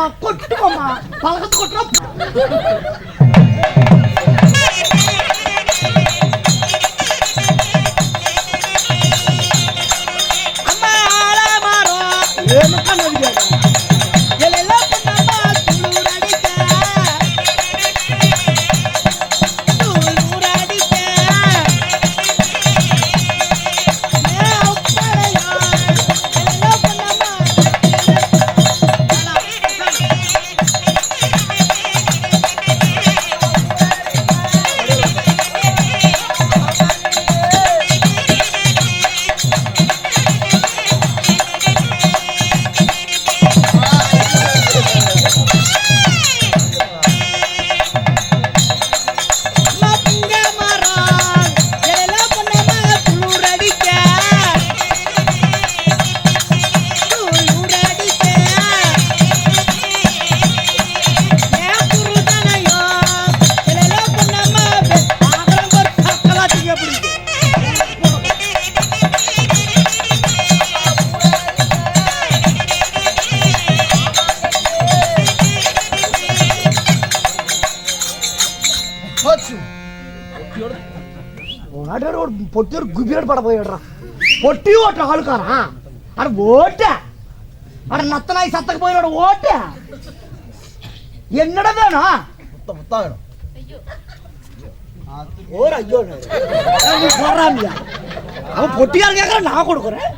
மாமா கொட்டு மாமா பழக்கத்து கொட்டுறோம். அம்மா ஆலமரம் ஏன்னு கண்ணாடி பொட்டி ஒரு குபியோடு பட போயிடுறான். பொட்டி ஓட்டுற ஆளுக்காரன் அட ஓட்ட அட நத்தனாய் சத்தக்கு போயிட ஓட்ட என்னடா வேணும்? முத்தா வேணும். ஓர் ஐயோ போறாமியா அவன் பொட்டியார் கேட்கற நான் கொடுக்குறேன்.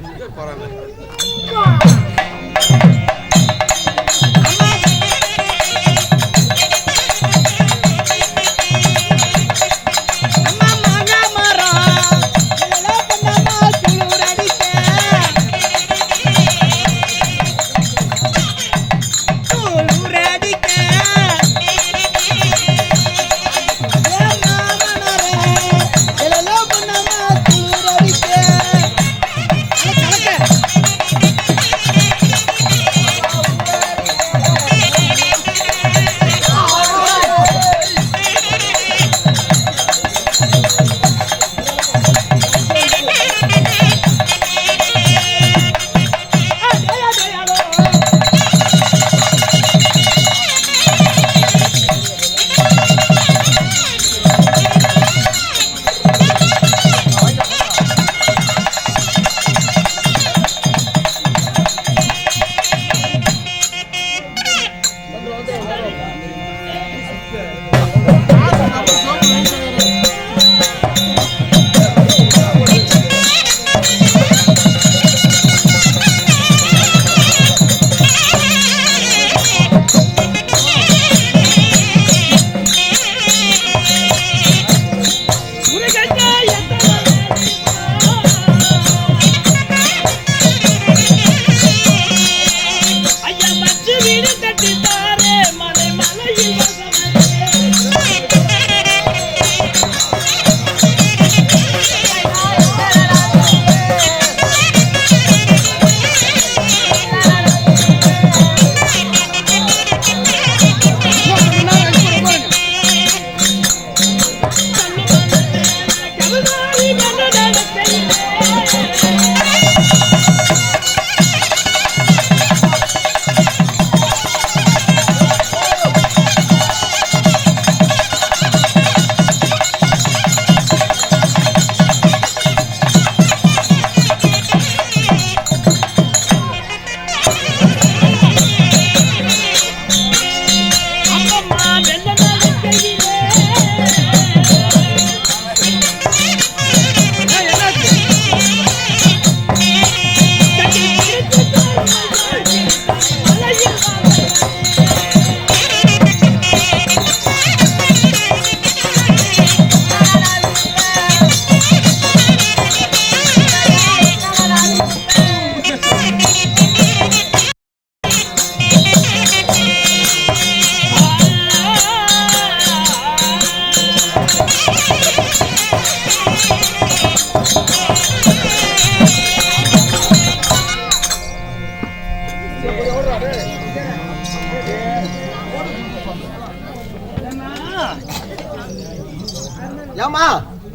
ஏமா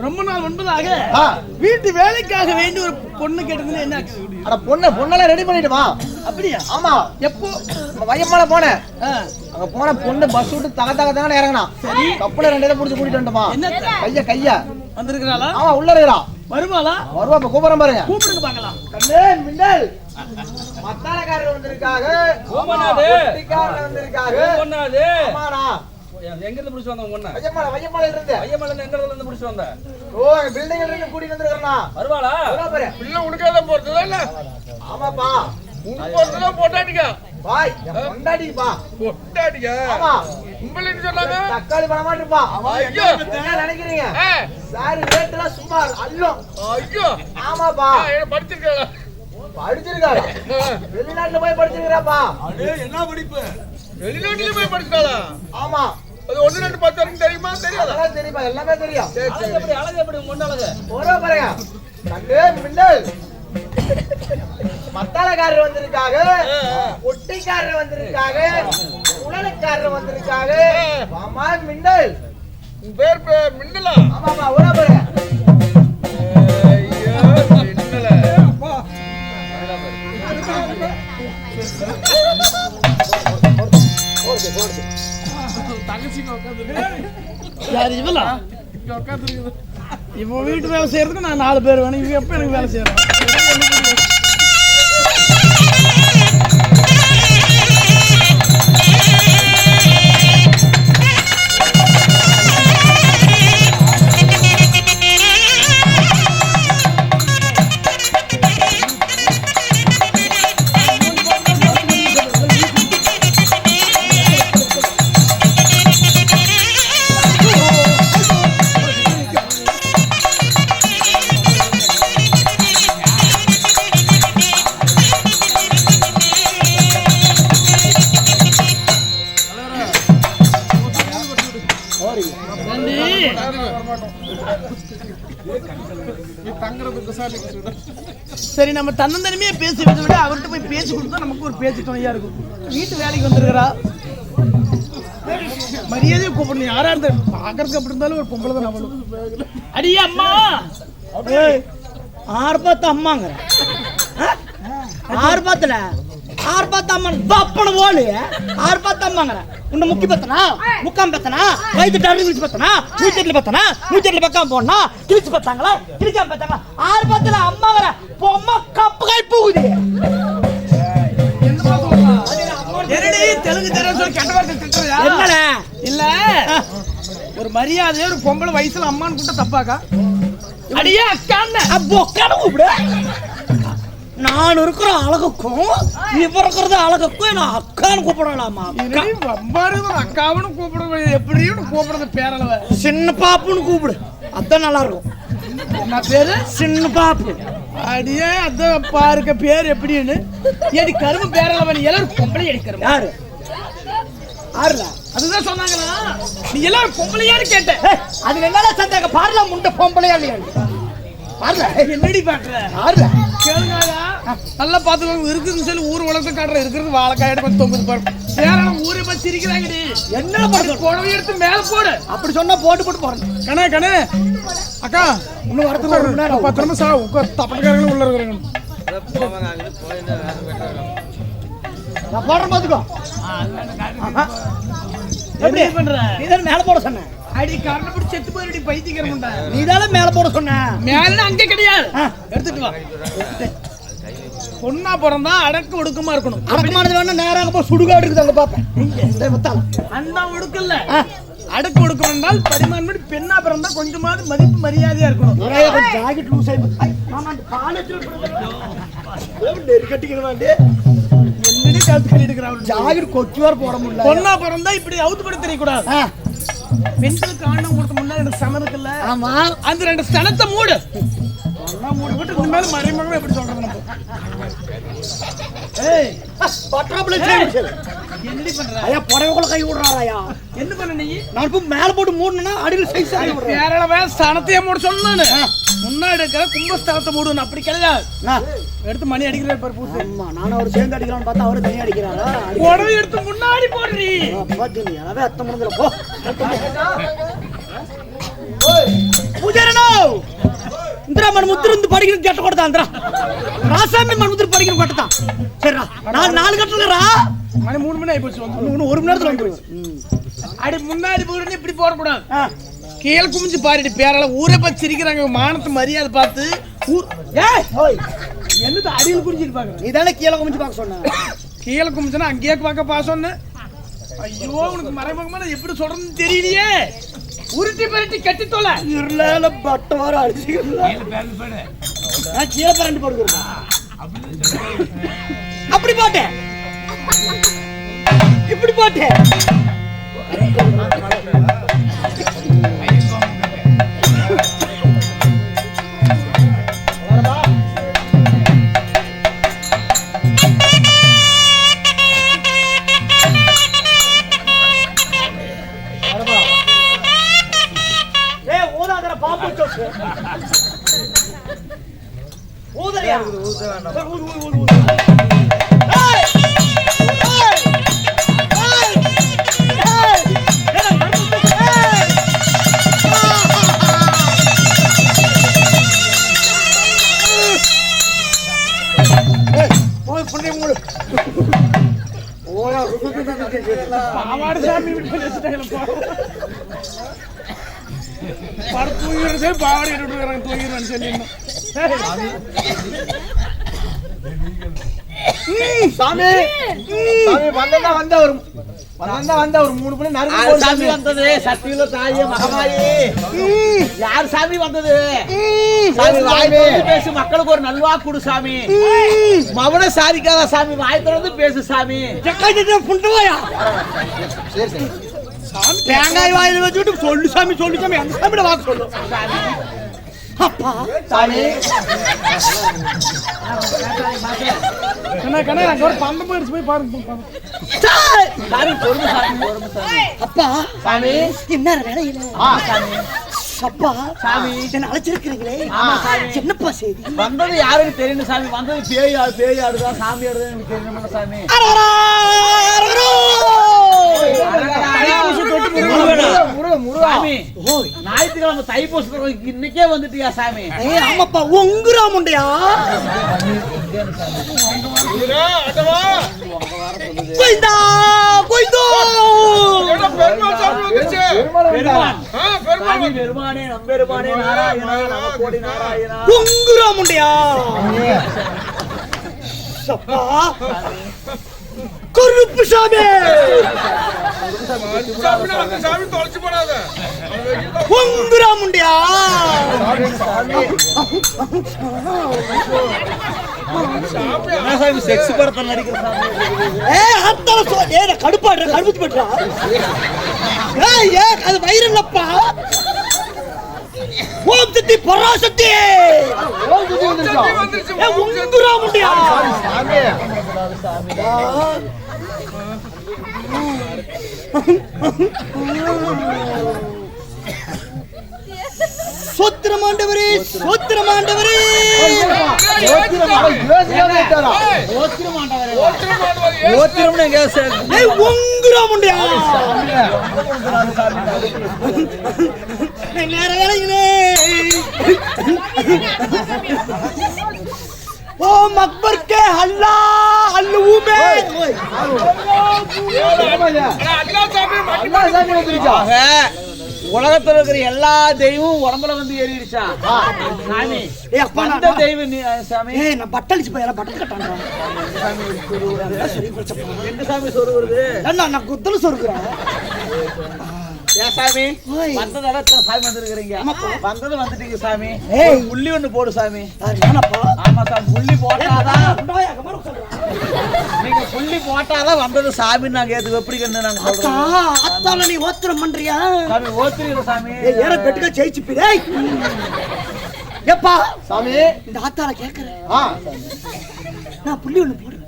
ரொம்ப நாள் முன்பதாக வீட்டு வேலைக்காக வேண்டி ஒரு பொண்ணு கேட்டதுல என்ன? அட பொண்ணெல்லாம் ரெடி பண்ணிடுமா? அப்படியா? ஆமா. எப்போ? வையம்மால போனேன். அங்க போன பொண்ணு பஸ் விட்டு தக இறங்கினா. சரி கப்பல 2 இதை புடிச்சு கூட்டிட்டு வந்துட்டோமா. கையா வந்திருக்கிறாளா? ஆமா உள்ள இருக்கா. வருவாளா? வருவா. இப்ப கூப்பிடுறேன் பாருங்க. கூப்பிடுங்க பார்க்கலாம். கண்ணே மின்னல் மத்தாளக்காரர் வந்திருக்காங்க. ஒட்டிக்காரர் வந்திருக்காங்க. ஆமாடா. எங்க இருந்து புடிச்சு வந்தோம் ஒண்ணா? வையம்மால இருந்து. ஐயமலை எங்க இருந்து புடிச்சு வந்த? ஓ பில்டிங்ல இருந்து கூட்டிட்டு வந்திருக்கறனா. வருவாளா? வரா பாரு. பிள்ளை உனக்கே தான் போறதா இல்ல? ஆமாப்பா. உனக்கு போறதா போட்டாடிங்க. பாய் பொண்டாடிப்பா. போட்டாடிங்க. ஆமா. உங்களுக்கு சொன்னாங்க தக்காளி பழமா இருப்பா. ஐயோ என்ன நினைக்கிறீங்க? சாரி ரேட்லாம் சும்மா அல்லம். ஐயோ ஆமாப்பா. படிச்சிருக்காங்க. படிச்சிருக்காங்க. வெளிநாட்டுல போய் படிச்சிருக்காப்பா. என்ன படிப்பு? வெளிநாட்டுல போய் படிச்சாளா? ஆமா. அது 1 2 10 வரைக்கும் தெரியுமா தெரியாதா? அதெல்லாம் தெரியுமா? எல்லாமே தெரியும். அழகு எப்படி முன்னழகு? ஒரே பாருங்க. கண்ணே மின்னல் மத்தாளக்காரர் வந்திருக்காங்க. ஒட்டிக்காரர் வந்திருக்காங்க. உடலுக்காரர் வந்திருக்காங்க. ஆமா மின்னல். உன் பேர் மின்னலா? ஆமாப்பா ஒரே பாருங்க. ஐயோ மின்னல. இவன் வீட்டு வேலை செய்யறதுக்கு நான் 4 பேர் வேணும். இவங்க எப்ப எனக்கு வேலை செய்யறேன்? சரி நம்ம தன்னந்தனிமையா பேசி விட அவர்கிட்ட போய் பேசி கொடுத்தா நமக்கு ஒரு பேச்சு துணையா இருக்கும். வீட்டு வேலைக்கு வந்திருக்கிறா. மரியாதையை கூப்பிடணும். யாரா இருந்தா பாக்குறதுக்கு அப்படி இருந்தாலும் ஒரு பொம்பளை தான் நம்மளும். அடியே அம்மா. ஆர்ப்பாத்த அம்மாங்கிற ஆர்ப்பாத்துல ஆர்ப்பாத்த அம்மா தப்பன ஓடு ஆர்ப்பாத்தம்மாங்கற உன்னை முக்கி பத்தனா முக்காம் பத்தனா வயித்து டாரி கிழிச்சு பத்தனா மூச்செட்ல பத்தனா மூச்செட்ல பக்கம் போனா கிழிச்சு பத்தாங்களா கிழிக்காம பத்தாங்களா ஆர்ப்பாத்துல அம்மாங்கற பொம்மா கப்பு கை போகுது. என்னடி தெலுங்கு தெரியும் சொல்லி கெட்ட வார்த்தை திட்டுறியா? என்னடா இல்ல ஒரு மரியாதையா ஒரு பொம்பளை வயசுல அம்மான்னு கூட்ட தப்பாக்கா? அடியே அக்கான்னு பொக்கான கூப்பிடு. நான் இருக்கிற அழகுக்கும் இவ இருக்கிறது அழகுக்கும் நான் அக்கான்னு கூப்பிடலாமா? அக்காவுன்னு கூப்பிடுறது எப்படியும் கூப்பிடுறது பேரளவ சின்ன பாப்புன்னு கூப்பிடு. அதான் நல்லா இருக்கும். என்ன பேரு? சின்ன பாப்பு. அடியே அதான் பாருக்க பேர் எப்படின்னு எடி கரும்பு பேரளவன் எல்லாரும் பொம்பளை அடிக்கிறோம். யாரு ஆறுல அதுதான் சொன்னாங்களா? நீ எல்லாரும் பொம்பளையான்னு கேட்ட. அது என்னடா சந்தேக பாருல முண்டை பொம்பளையா இல்லையா? பாருல என்னடி பாக்குற? ஆறுல கேளுங்கயா நல்லா பாத்துக்கோங்க. இருக்குதுன்னு சொல்லி ஊர் உலகத்தை காட்டுற இருக்கிறது வாழைக்காயிட கொஞ்சம் தொங்குது பாரு. பேரான ஊரை பத்தி சிரிக்கிறாங்கடி. என்ன பண்ண புடவை எடுத்து மேல போடு. அப்படி சொன்னா போட்டு போட்டு போறேன். கண்ணே கண்ணே அக்கா இன்னும் வரதுக்கு 10 நிமிஷம் தப்பக்காரங்களும் உள்ள இருக்கிறாங்க. நான் போடுறேன் பாத்துக்கோ. எப்படி பண்ற? நீதான் மேல போட சொன்ன. அடி கரண்ட் பிடிச்சி செத்து போயிடி பைத்தியக்காரன்டா. நீதானே மேல போட சொன்ன. மேல அங்க கிடையாது. எடுத்துட்டு வா. பொண்ணா பிறந்தா அடக்க ஒடுக்கமா இருக்கணும். அடக்கமானது வேணா நேராக போய் சுடுகாடு இருக்குது அங்க பாப்பேன். அந்த ஒடுக்கல்ல அடக்க ஒடுக்கம் என்றால் பரிமாணப்படி பெண்ணா பிறந்தா கொஞ்சமாவது மதிப்பு மரியாதையா இருக்கணும். ஜாக்கெட் லூஸ் ஆயி என்னடி கழுத்து கட்டி எடுக்கிறான். ஜாக்கெட் கொச்சுவார் போட முடியல. பொண்ணா பிறந்தா இப்படி அவுத்து பட தெரியக்கூடாது. பெண்களுக்கு ஆண்டம் கொடுத்த முன்னாடி 2 சனம் இருக்குல்ல? ஆமா. அந்த 2 சனத்தை மூடு. மூடு விட்டு இந்த மேல மறைமுகமா எப்படி சொல்றது நம்ம? ஏய் பட்ராப்ல என்னடி பண்ற? ஐயா புடவைக்குள்ள கை விடுறாராயா? என்ன பண்ண நீ? நான் இப்ப மேல போட்டு மூடுனா அடியில சைஸ் ஆகி விடுறேன். கேரளவே சனத்தையே மூட சொன்னானே. முன்னாடி இருக்கிற கும்பஸ்தலத்தை மூடுன்னு அப்படி கிடையாது. எடுத்து மணி அடிக்கிறாரு பாரு பூசு. ஆமா நான் அவர் சேர்ந்து அடிக்கலாம்னு பார்த்தா அவரு தனியா அடிக்கிறாரா? புடவை எடுத்து முன்னாடி போடுறீ. பாத்து நீ எனவே அத்த முடிஞ்சல போ. பூஜாரனோ முத்துரா மண்முத்திர இருந்து படிக்கிற கெட்ட கொடுத்தான்றா ராசாமி மண்முத்திர படிக்கிற கொட்டதான் சரிடா நான் 4 கட்டலடா மணி 3 மணி ஆயிப்போச்சு வந்து இன்னும் 1 மணி நேரத்துல வந்துருச்சு அடி முன்னாடி போறேன்னு இப்படி போடக்கூடாது கீழே குமிஞ்சு பாருடி பேரால ஊரை பத்தி சிரிக்கிறாங்க மானத்து மரியாதை பார்த்து என்னது அடியில் குடிச்சிட்டு பாக்குறேன் நீ தானே கீழே குமிஞ்சு பார்க்க சொன்ன கீழே குமிச்சுனா அங்கேயே பார்க்க பாசோன்னு ஐயோ உனக்கு மறைமுகமா நான் எப்படி சொல்றதுன்னு தெரியலையே உருட்டி பரட்டி கட்டி தோல இருளல பட்ட வர அடிச்சிக்கலாம் நான் கீழே பரண்டி போடுறேன் அப்படி போட்டேன் இப்படி போட்டேன் பாவாடு சாமி தூங்கிடுறது பாவாடி விட்டுறாங்க தூங்கிடுவேன் சொல்லி சாமி சாமி வந்த ஒரு 3 மணி நறுக்கு சாமி வந்தது சத்தியில தாயே மகமாயி யார் சாமி வந்தது சாமி வாய் திறந்து பேசு மக்களுக்கு ஒரு நல்வாக்கு கொடு சாமி மவன சாதிக்காத சாமி வாய் திறந்து பேசு சாமி தேங்காய் வாயில வச்சுட்டு சொல்லு சாமி அந்த சாமியோட வாக்கு சொல்லு அப்பா சாமி கண்ணா எனக்கு ஒரு பந்தம் போயிடுச்சு போய் பாருங்க சாமி பொறுமை சாமி அப்பா சாமி என்ன வேலையில சாமி அப்பா சாமி என்ன அழைச்சிருக்கிறீங்களே என்னப்பா செய்தி வந்தது யாருக்கு தெரியும் சாமி வந்தது பேய் ஆடுதான் சாமி ஆடுதான் எனக்கு தெரியணும் சாமி சாமி ஞாயிற்றுக்கிழமை தைப்பூசத்துக்கு இன்னைக்கே வந்துட்டியா சாமி ஆமாப்பா உங்குரா முண்டையா கோயிந்தா கோயிந்தோ பெருமானே நம்பெருமானே நாராயணா நம கோடி நாராயணா உங்குரா முண்டையா சப்பா கருப்பு சாமி சாமி தொலைச்சு போடாத உங்குரா முண்டையா சாமி செக்ஸ் படத்தில் நடிக்கிற சாமி அத்தனை கடுப்பாடுற கடுப்பு பண்றா அது வயிறு இல்லப்பா ஓம் சக்தி பராசக்தி உங்குரா முண்டையா சோத்திரமாண்டவரே சோத்திரமாண்டவரே உங்குரா முண்டையா நேர வேலைங்களே ओ मकबर के हल्ला हल्लूमे உலகத்துல இருக்கிற எல்லா தெய்வமும் உடம்புல வந்து ஏறிடுச்சா சாமி அந்த தெய்வம் சாமி நான் பட்டலிச்சு போய் பட்டல் கட்டான் எந்த சாமி சொருகுறது நான் குத்தல சொருக்குறேன் சாமி வந்தது சாமி வந்துருக்கீங்க வந்தது வந்துட்டீங்க சாமி புள்ளி ஒண்ணு போடு சாமி ஆமா சாமி புள்ளி போட்டாதான் நீங்க புள்ளி போட்டாதான் வந்தது சாமி நாங்க ஏத்துக்கு எப்படி கண்டு நாங்க சொல்றோம் அத்தால நீ ஓத்திரம் பண்றியா சாமி ஓத்திரீங்க சாமி ஏற பெட்டுக்க ஜெயிச்சுப்பிடே எப்பா சாமி இந்த ஆத்தால கேக்குறேன் நான் புள்ளி ஒண்ணு போடுறேன்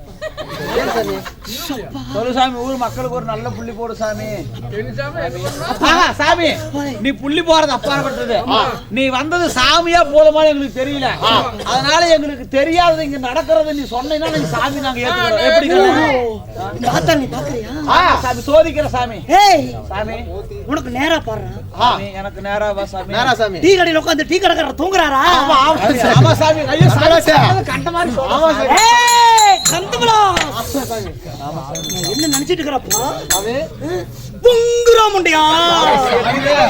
சொல்லு சாமி, ஊர் மக்களுக்கு ஒரு நல்ல புள்ளி போடு சாமி. ஆஹா, சாமி நீ புள்ளி போறது அப்பாற்பட்டது. நீ வந்தது சாமியா போலமா எங்களுக்கு தெரியல. அதனால எங்களுக்கு தெரியாதது இங்க நடக்கிறது நீ சொன்னீங்கன்னா நீங்க சாமி நாங்க ஏத்துக்கிறோம். எப்படி நீ பாக்குறியா? சாமி சோதிக்கிற சாமி. ஏய் சாமி உனக்கு நேரா பாடுறா. எனக்கு நேரா வா சாமி. நேரா சாமி. டீ கடையில உட்கார்ந்து டீ கடைக்காரர் தூங்குறாரா? ஆமா சாமி. ஐயோ சாமி கண்ட மாதிரி சொல்லுங்க சாமி. ஏய் கந்தமலா. ஆமா என்ன நினைச்சிட்டு இருக்கறப்பா? அது புங்குறா முண்டியா.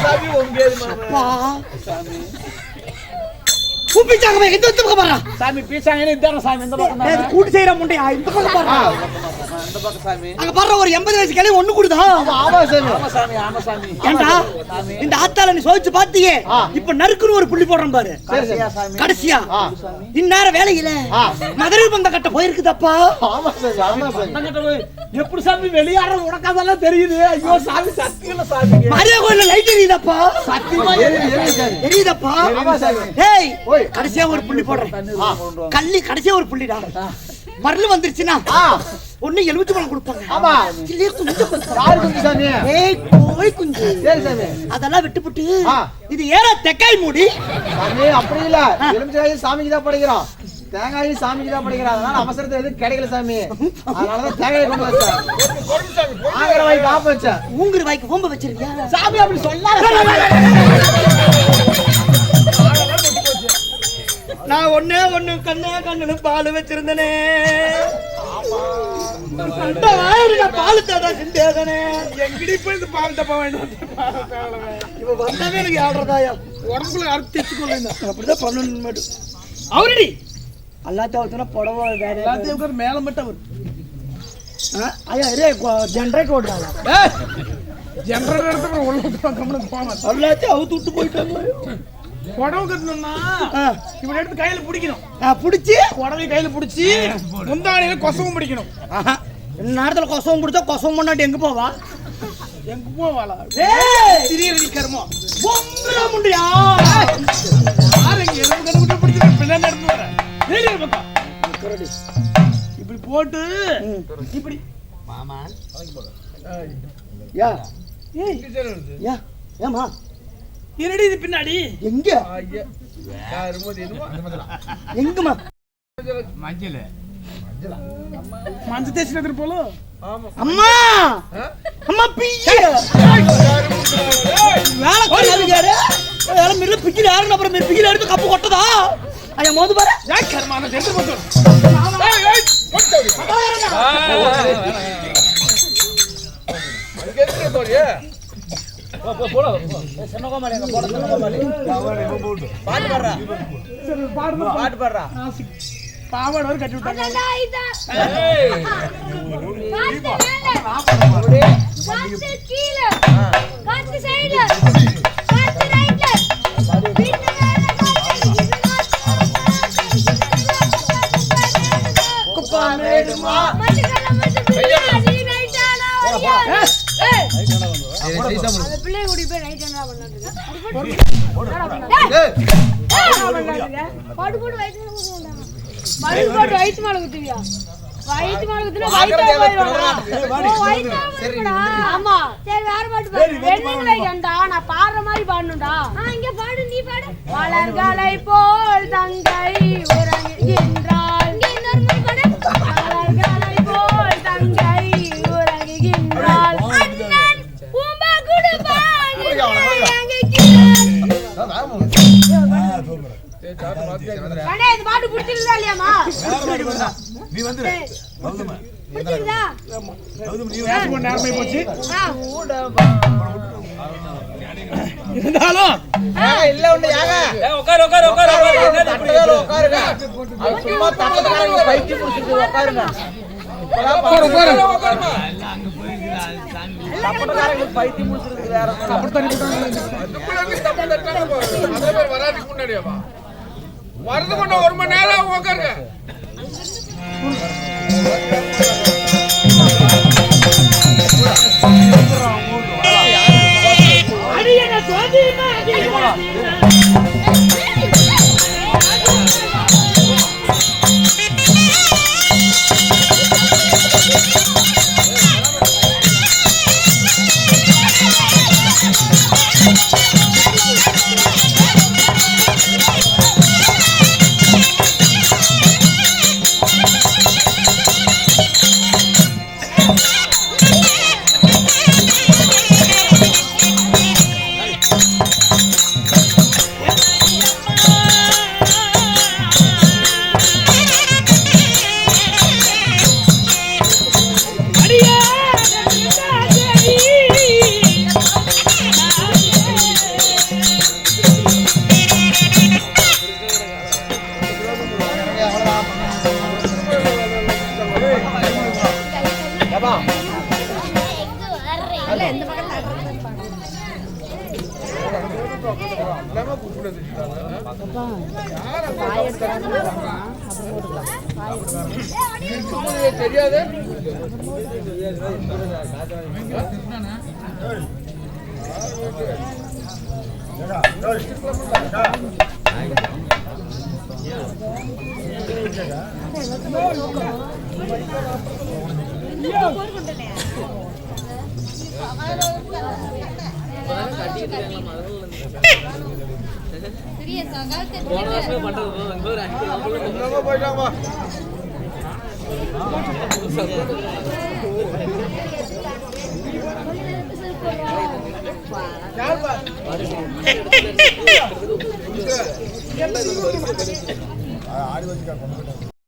சாமி ஒங்கேது அப்பா சாமி. கூப்பிச்சாங்க இந்த பக்கம் பாறா. சாமி பீச்சாங்கனே இதான சாமி இந்த பக்கம் தான். ஏய் கூட்டி செய்யற முண்டியா இந்த பக்கம் பாறா. இந்த பக்கம் சாமி. அங்க பாறா ஒரு 80 வயசு கிளை ஒண்ணு குடுதா. ஆமா சாமி. ஆமா சாமி. ஆமா சாமி. ஏண்டா இந்த ஆத்தால நீ சோதிச்சு பாத்தியே. இப்ப நறுக்குன்னு ஒரு புள்ளி போடுறேன் பாரு. கடைசியா சாமி. கடைசியா இந்நேர வேலையில மதுரை பந்த கட்ட போயிருக்குதப்பா. ஆமா சாமி. ஆமா சாமி. பந்தக்கட்ட போய் எப்படி சாமி வெளியாற உனக்கு அதெல்லாம் தெரியுது. ஐயோ சாமி சத்தியல சாமி. மாரியா கோயில்ல லைட் எரியுதப்பா. சத்தியமா எரியுதப்பா. ஆமா சாமி. ஏய் கடைசியா ஒரு புள்ளி போடுறேன். கள்ளி கடைசியா ஒரு புள்ளிடா. மரல் வந்துருச்சுனா ஒண்ணு எலுமிச்சை பழம் கொடுப்பாங்க. ஆமா. இல்லையே குஞ்சு யாரு குஞ்சு சாமி? ஏய் கோய் குஞ்சு. சரி சாமி. அதெல்லாம் விட்டுப்புட்டு இது ஏறா தெக்காய் மூடி. சாமி அப்படி இல்ல. எலுமிச்சை சாமிக்கு தான் படைக்கிறோம். தேங்காய் சாமிக்கு தான் படைக்கிறோம். அதனால அவசரத்துல எதுவும் கிடைக்கல சாமி. அதனால தான் தேங்காய் கொண்டு வச்சேன். ஆங்கற வாய் காப்ப வச்சேன். ஊங்குற வாய்க்கு ஓம்ப வச்சிருக்கியா? சாமி அப்படி சொல்லாத. நான் ஒண்ணு கண்ணு பால் வச்சிருந்தனே. பால் தாடா சிந்தேதனே. எங்கடி போய் இந்த பால் டப்பா வாங்கிட்டு இவ வந்தாவே எனக்கு ஆடுறதாயா உடம்புல அறுத்து வச்சுக்கொள்ள. அப்படிதான் பண்ணணும் மேடம். அவரடி எல்லாத்தையும் புடவை வேற எல்லாத்தையும் மேல மட்டும் அவர் ஐயா ரே ஜென்ரேட் ஓடுறாங்க. ஜெனரேட்டர் எடுத்து உள்ள கம்பளம் போனா எல்லாத்தையும் அவுத்து விட்டு போயிட்டாங்க. புடவை கட்டணும்னா இப்படி எடுத்து கையில பிடிக்கணும். பிடிச்சி புடவை கையில பிடிச்சி முந்தானையில கொசவும் பிடிக்கணும். நேரத்துல கொசவம் பிடிச்சா கொசவம் முன்னாடி எங்க போவா? எங்க போவாளா? திடீர்னு கர்மம் முண்டியா. யாரு எங்க எறும்பு கண்டுபிடிச்சு பிடிச்சி பின்னாடி நடந்து வர வெளியே பக்கம் இப்படி போட்டு இப்படி மாமா யா யா ஏமா இருடி இது பின்னாடி எங்க எங்கம்மா மஞ்சள் தேய்ச்சி எடுத்துட்டு போல. அம்மா அம்மா பிய்ய வேலை மில்ல பிக்கில யாருன்னு அப்புறம் பிக்கில எடுத்து கப்பு கொட்டதா? ஐயா மோது பாரு. கர்மான சென்று போட்டு பாவாடை வரை கட்டி விட்டாங்க. வயிற்று மாலை குத்துவியா? வயிற்று மாலை குத்துனா வயிற்றா போயிடுவாங்க. ஆமா சரி வேற பாட்டு பாடு. வெண்ணிலை கண்டா நான் பாடுற மாதிரி பாடணும்டா. இங்க பாடு நீ பாடு. மலர்களை போல் தங்கை உறங்குகின்றாள். மலர்களை போல் தங்கை உறங்குகின்றாள். அண்ணன் பூம்ப குடுப்பான் பாட்டு பிடிச்சிருந்தா இல்லையாமா? நீ வந்து நேரமே போச்சு. இருந்தாலும் இல்ல ஒண்ணு யாங்க உட்காரு உட்காருங்க. சும்மா தட்டக்காரங்க பைத்தி புடிச்சிட்டு உட்காருங்க. பைத்தி முடிச்சிருக்கு வேற வராதுக்கு முன்னாடியாவா வரது கொண்ட 1 மணி நேரம் உட்காருங்க. அடியன சோதிமா என்னமா கூப்பிட்டு வந்துட்டாங்க தெரியாது போயிட்டாமா ஆடி வச்சுக்கா